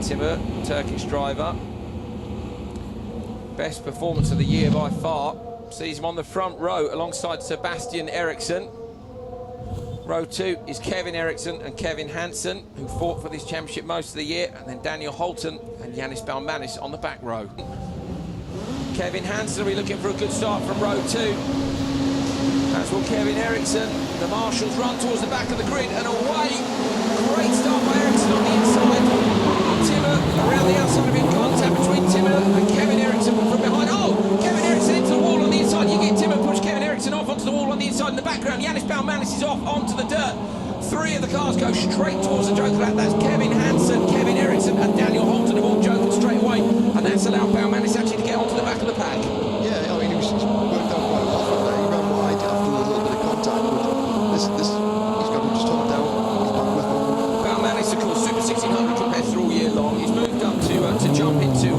Timur, Turkish driver. Best performance of the year by far. Sees him on the front row alongside Sebastien Eriksson. Row 2 is Kevin Eriksson and Kevin Hansen, who fought for this championship most of the year, and then Daniel Holten and Janis Baumanis on the back row. Kevin Hansen will be looking for a good start from row 2. As will Kevin Eriksson. The marshals run towards the back of the grid and away. Great start by Eriksson on the inside. Timur around the outside of in contact between Timur and Kevin Eriksson from behind. Oh, Kevin Eriksson into the wall on the inside. Yigit Timur pushed Kevin Eriksson off onto the wall on the inside. In the background, Janis Baumanis is off onto the dirt. 3 of the cars go straight towards the joker lap. That's Kevin Hansen, Kevin Eriksson and Daniel Holten have all jokered straight away, and that's allowed Baumanis actually to get onto the back of the pack. Yeah, I mean, he was worked out quite well from there. He ran wide after a little bit of contact, but he's got to just hold down. He's back with him. Baumanis, of course, Super 1600 competitor all year long. He's moved up to jump into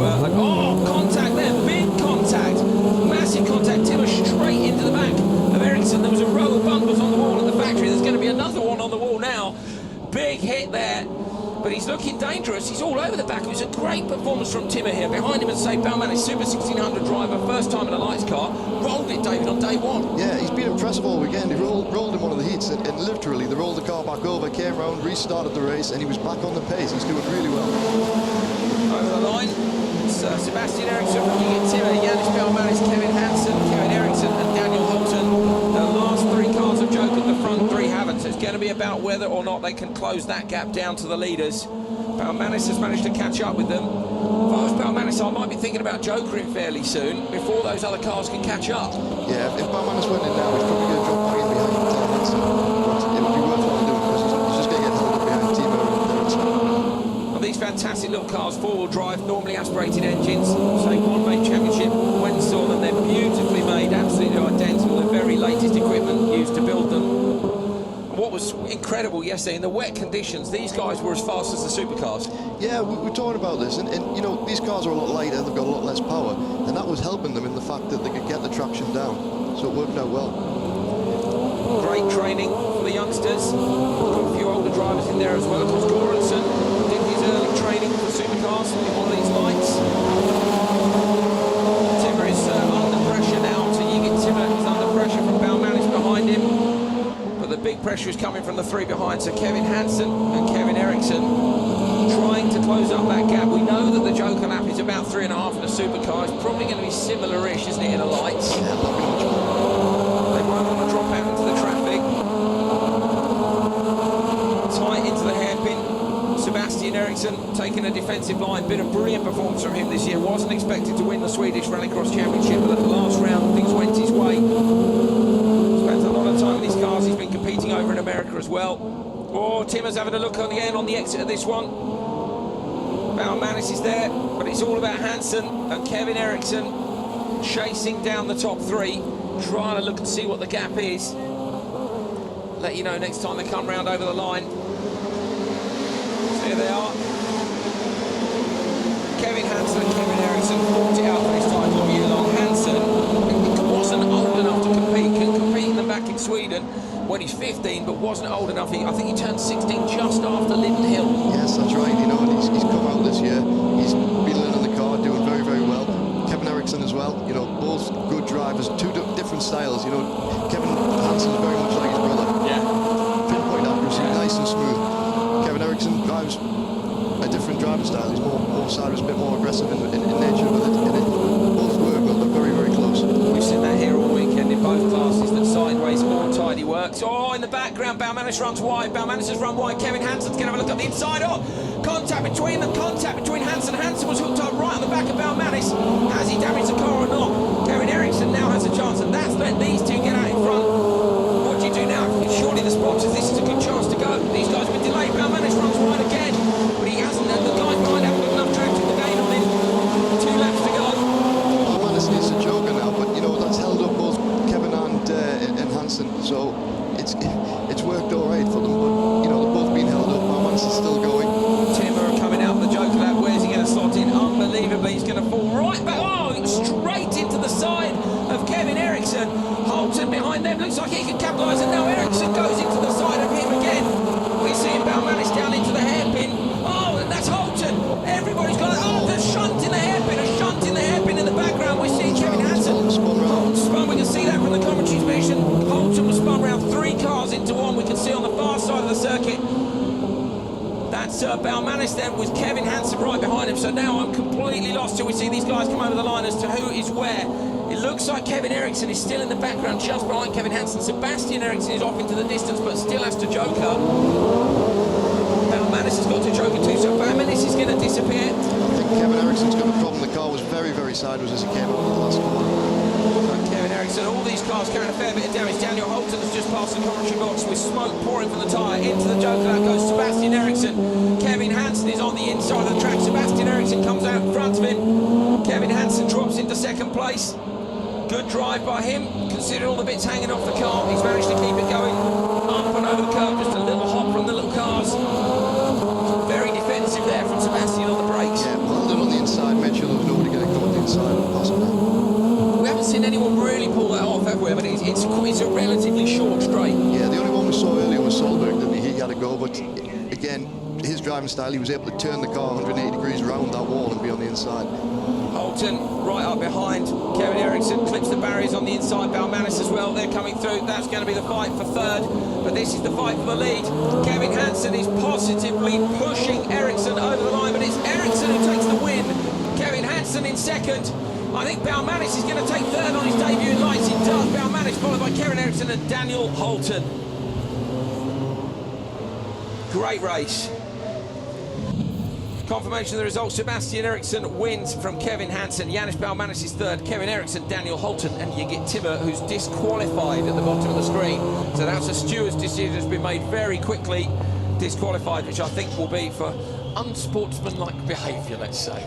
contact there, big contact, massive contact. Timur straight into the back of Eriksson. There was a row of bumpers on the wall at the factory. There's going to be another one on the wall now. Big hit there, but he's looking dangerous. He's all over the back. It was a great performance from Timur here. Behind him, as I say, Baumanis, Super 1600 driver, first time in a lights car, rolled it, David, on day 1. Yeah, he's been impressive all weekend. He rolled in one of the heats, and literally they rolled the car back over, came round, restarted the race, and he was back on the pace. He's doing really well. Over the line, it's Sebastien Eriksson from Yigit Timur, Janis Baumanis, Kevin Hansen, Kevin Eriksson and Daniel Holten. The last 3 cars have joked, the front 3 haven't, so it's going to be about whether or not they can close that gap down to the leaders. Baumanis has managed to catch up with them. If I was Baumanis, I might be thinking about jokering fairly soon, before those other cars can catch up. Yeah, if Baumanis went in now, he's probably going to drop back in behind Hansen, but it would be worthwhile doing, because he's just going to get held up behind Timur and Eriksson. Well, these fantastic little cars, 4-wheel drive, normally aspirated engines, say one made championship, when you saw them, they're beautifully made, absolutely identical, the very latest equipment used to build them. What was incredible yesterday, in the wet conditions, these guys were as fast as the supercars. Yeah, we're talking about this, and you know, these cars are a lot lighter, they've got a lot less power, and that was helping them in the fact that they could get the traction down, so it worked out well. Great training for the youngsters. Got a few older drivers in there as well. Of course, Goranson did his early training for supercars in one of these lights. Timur is under pressure now. So Yigit Timur is under pressure from Baumanis behind him. But the big pressure is coming from the 3 behind. So Kevin Hansen and Kevin Eriksson trying to close up that gap. We know that the joker lap is about 3.5 in a supercar. It's probably going to be similar-ish, isn't it, in a lights? Yeah, not going to much more. They might want to drop out into the traffic. Tight into the hairpin. Sebastien Eriksson taking a defensive line. Been a brilliant performance from him this year. Wasn't expected to win the Swedish Rallycross Championship, but at the last round things went his way. Spent a lot of time in these cars. He's been competing over in America as well. Oh, Timur's having a look on the end on the exit of this one. Baumanis is there, but it's all about Hansen and Kevin Eriksson chasing down the top 3, trying to look and see what the gap is. Let you know next time they come round over the line. So here they are. Kevin Hansen and Kevin Eriksson fought it out for his title all year long. Hansen wasn't old enough to compete, couldn't compete in them back in Sweden when he's 15, but wasn't old enough. I think he turned 16 just after Linden Hill. Yes, that's right, you know, and he's come out this year. He's been learning the car, doing very, very well. Kevin Eriksson as well, you know, both good drivers, 2 different styles, you know. Kevin Hansen is very much like his brother. Yeah. Pinpoint accuracy, nice and smooth. Kevin Eriksson drives a different driving style. He's more savage, a bit more aggressive in nature, but both work well. They're very, very close. We've seen that here all weekend in both classes, that sideways or tidy works. Oh, in the background, Baumanis runs wide. Baumanis has run wide. Kevin Hansen's going to have a look at the inside. Oh, contact between them. Contact between Hansen. Hansen was hooked up right on the back of Baumanis. Has he damaged the car or not? Kevin Eriksson now has a chance, and that's let these 2 get out in front. What do you do now? Surely the spotters, this is a good chance to go. These guys have been delayed. Baumanis runs wide again, but he hasn't. The guys behind haven't got enough traction to gain on him. 2 laps to go. Baumanis needs a joker now, but you know, that's held up both Kevin and Hansen, so it's worked all right for them, but you know, they've both been held up. Baumanis is still going. Timur coming out of the joker lap. Where's he going to slot in? Unbelievably, he's going to fall right back. Oh, straight into the side of Kevin Eriksson. Holten behind them, looks like he can capitalise, and now Eriksson goes into the side of him again. We're seeing Baumanis down into the hairpin. Oh, and that's Holten. That's Baumanis then with Kevin Hansen right behind him. So now I'm completely lost till we see these guys come over the line as to who is where. It looks like Kevin Eriksson is still in the background just behind Kevin Hansen. Sebastien Eriksson is off into the distance but still has to joker. Baumanis has got to joker too, so Baumanis is going to disappear. I think Kevin Eriksson's got a problem. The car was very, very sideways as he came out of the last corner. Kevin Eriksson, all these cars carrying a fair bit of damage. Daniel Holten has just passed the commentary box with smoke pouring from the tyre. Into the joker, that goes Sebastien Eriksson. Kevin Hansen is on the inside of the track. Sebastien Eriksson comes out in front of him. Kevin Hansen drops into second place. Good drive by him, considering all the bits hanging off the car. He's managed to keep it going up and over the curve, just a little hop from the little cars. Very defensive there from Sebastien on the brakes. Yeah, well done on the inside, made sure there was nobody going to come on the inside and pass him down. We haven't seen anyone really pull that off, have we? I mean, it's a relatively short straight. Yeah, the only one we saw earlier was Solberg, didn't he? He had a go, but again, his driving style, he was able to turn the car 180 degrees around that wall and be on the inside. Holten right up behind Kevin Eriksson, clips the barriers on the inside. Baumanis as well, they're coming through. That's going to be the fight for third, but this is the fight for the lead. Kevin Hansen is positively pushing Eriksson over the line, but it's Eriksson who takes the win. Kevin Hansen in second. I think Baumanis is going to take third on his debut in lights. He does. Baumanis followed by Kevin Eriksson and Daniel Holten. Great race. Confirmation of the results, Sebastien Eriksson wins from Kevin Hansen. Janis Baumanis is third, Kevin Eriksson, Daniel Holten and Yigit Timur, who's disqualified at the bottom of the screen. So that's a steward's decision that's been made very quickly. Disqualified, which I think will be for unsportsmanlike behaviour, let's say.